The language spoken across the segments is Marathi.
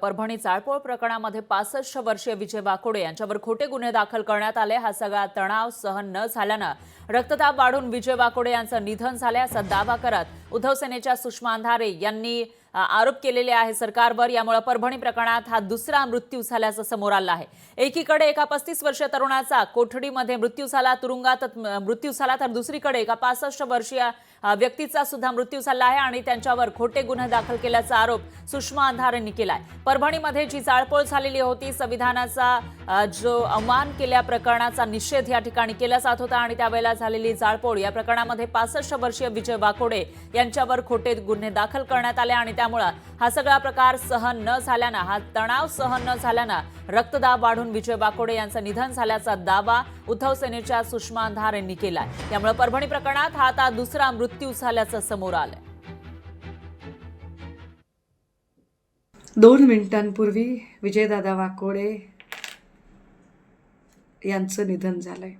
परभणी चाळपोळ प्रकरणामध्ये 65 वर्षीय विजय वाकोडे यांच्यावर खोटे गुन्हे दाखल करण्यात आले। हा सगळा तणाव सहन न झाल्याने रक्तदाब वाढून विजय वाकोडे यांचं निधन झाले असा दावा करत उद्धव सेनेच्या सुषमा अंधारे यांनी आरोप केलेले आहे सरकारवर। यामुळे परभणी प्रकरणात हा दुसरा मृत्यू झाल्याचं समोर आलं आहे। एकीकडे एका 35 वर्षीय तरुणाचा कोठडीमध्ये मृत्यू झाला, तुरुंगात मृत्यू झाला, तर दुसरीकडे एका 65 वर्षीय व्यक्तीचा सुद्धा मृत्यू झाला आहे आणि त्यांच्यावर खोटे गुन्हे दाखल केल्याचा आरोप सुषमा अंधारेंनी केलाय। परभणीमध्ये जी जाळपोळ झालेली होती, संविधानाचा जो अवमान केल्या प्रकरणाचा निषेध या ठिकाणी केला जात होता आणि त्यावेळेला झालेली जाळपोळ या प्रकरणामध्ये 65 वर्षीय विजय वाकोडे यांच्यावर खोटे गुन्हे दाखल करण्यात आले आणि त्यामुळे हा सगळा प्रकार सहन न झाल्याने, हा तणाव सहन न झाल्याने रक्तदाब वाढून विजय वाकोडे यांचं निधन झाल्याचा दावा उद्धव सेनेच्या सुषमा अंधारेंनी केलाय। त्यामुळे परभणी प्रकरणात हा आता दुसरा मृत्यू झाल्याचं समोर आलंय। 2 मिनिटांपूर्वी विजयदादा वाकोडे यांचं निधन झालंय।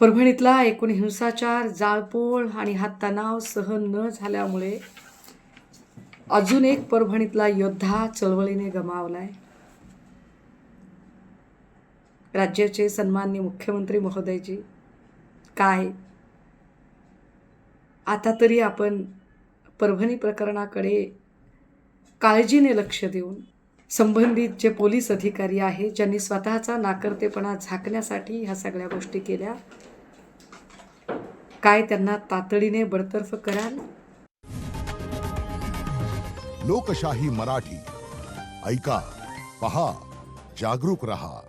परभणीतला एकूण हिंसाचार, जाळपोळ आणि हा तणाव सहन न झाल्यामुळे अजून एक परभणीतला योद्धा चळवळीने गमावलाय। राज्याचे सन्माननीय मुख्यमंत्री महोदयजी, काय आता तरी आपण परभणी प्रकरणाकडे काळजीने लक्ष देऊन संबंधित जे पोलीस अधिकारी आहेत, ज्यांनी स्वतःचा नाकर्तेपणा झाकण्यासाठी ह्या सगळ्या गोष्टी केल्या, काय त्यांना तातडीने बडतर्फ कराल? लोकशाही मराठी ऐका, पहा, जागरूक रहा।